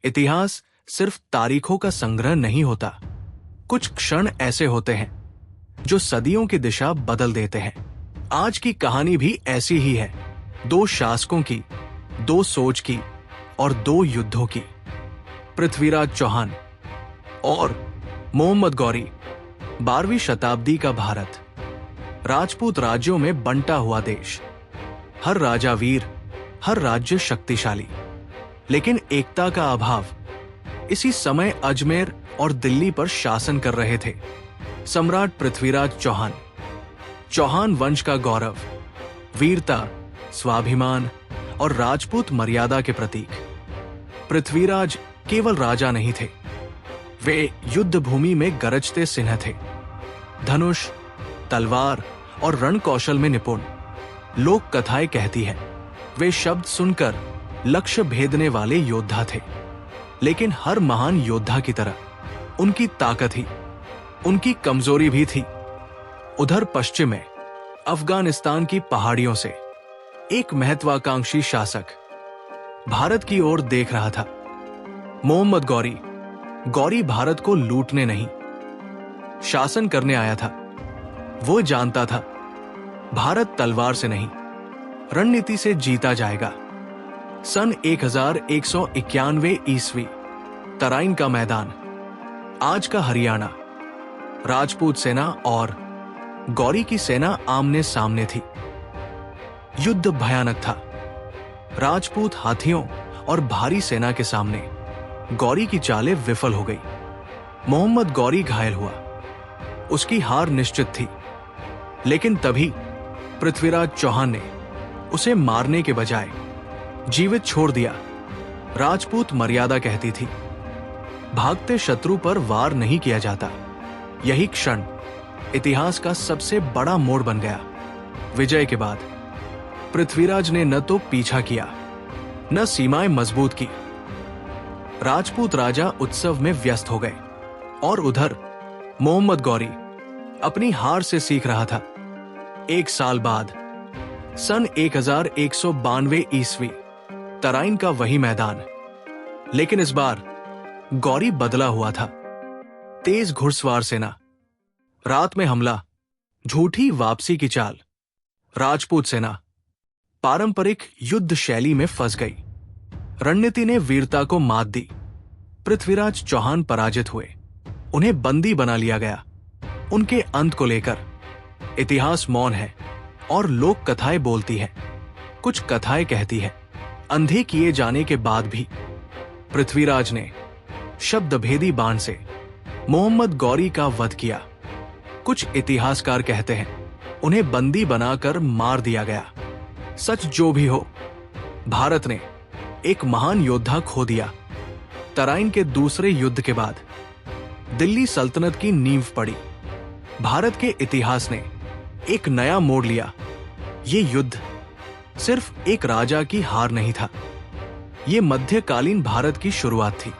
इतिहास सिर्फ तारीखों का संग्रह नहीं होता। कुछ क्षण ऐसे होते हैं जो सदियों की दिशा बदल देते हैं। आज की कहानी भी ऐसी ही है, दो शासकों की, दो सोच की और दो युद्धों की। पृथ्वीराज चौहान और मोहम्मद गौरी। 12वीं शताब्दी का भारत, राजपूत राज्यों में बंटा हुआ देश। हर राजा वीर, हर राज्य शक्तिशाली, लेकिन एकता का अभाव। इसी समय अजमेर और दिल्ली पर शासन कर रहे थे सम्राट पृथ्वीराज चौहान। चौहान वंश का गौरव, वीरता, स्वाभिमान और राजपूत मर्यादा के प्रतीक। पृथ्वीराज केवल राजा नहीं थे, वे युद्ध भूमि में गरजते सिंह थे। धनुष, तलवार और रण कौशल में निपुण। लोक कथाएं कहती हैं वे शब्द सुनकर लक्ष्य भेदने वाले योद्धा थे। लेकिन हर महान योद्धा की तरह उनकी ताकत ही उनकी कमजोरी भी थी। उधर पश्चिम में अफगानिस्तान की पहाड़ियों से एक महत्वाकांक्षी शासक भारत की ओर देख रहा था। मोहम्मद गौरी। गौरी भारत को लूटने नहीं, शासन करने आया था। वो जानता था भारत तलवार से नहीं, रणनीति से जीता जाएगा। सन 1191 ईस्वी, तराइन का मैदान, आज का हरियाणा। राजपूत सेना और गौरी की सेना आमने सामने थी। युद्ध भयानक था। राजपूत हाथियों और भारी सेना के सामने गौरी की चालें विफल हो गई। मोहम्मद गौरी घायल हुआ, उसकी हार निश्चित थी। लेकिन तभी पृथ्वीराज चौहान ने उसे मारने के बजाय जीवित छोड़ दिया। राजपूत मर्यादा कहती थी, भागते शत्रु पर वार नहीं किया जाता। यही क्षण इतिहास का सबसे बड़ा मोड़ बन गया। विजय के बाद पृथ्वीराज ने न तो पीछा किया, न सीमाएं मजबूत की। राजपूत राजा उत्सव में व्यस्त हो गए और उधर मोहम्मद गौरी अपनी हार से सीख रहा था। 1 साल बाद सन 1192 ईस्वी, तराइन का वही मैदान। लेकिन इस बार गौरी बदला हुआ था। तेज घुड़सवार सेना, रात में हमला, झूठी वापसी की चाल। राजपूत सेना पारंपरिक युद्ध शैली में फंस गई। रणनीति ने वीरता को मात दी। पृथ्वीराज चौहान पराजित हुए, उन्हें बंदी बना लिया गया। उनके अंत को लेकर इतिहास मौन है और लोक कथाएं बोलती हैं। कुछ कथाएं कहती हैं अंधे किए जाने के बाद भी पृथ्वीराज ने शब्दभेदी बाण से मोहम्मद गौरी का वध किया। कुछ इतिहासकार कहते हैं उन्हें बंदी बनाकर मार दिया गया। सच जो भी हो, भारत ने एक महान योद्धा खो दिया। तराइन के दूसरे युद्ध के बाद दिल्ली सल्तनत की नींव पड़ी। भारत के इतिहास ने एक नया मोड़ लिया। ये युद्ध सिर्फ एक राजा की हार नहीं था, ये मध्यकालीन भारत की शुरुआत थी।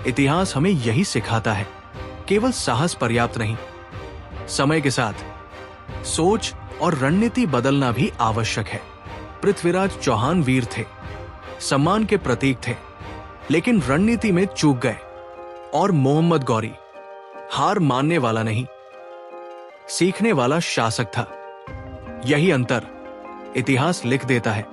इतिहास हमें यही सिखाता है, केवल साहस पर्याप्त नहीं, समय के साथ सोच और रणनीति बदलना भी आवश्यक है। पृथ्वीराज चौहान वीर थे, सम्मान के प्रतीक थे, लेकिन रणनीति में चूक गए। और मोहम्मद गौरी हार मानने वाला नहीं, सीखने वाला शासक था। यही अंतर इतिहास लिख देता है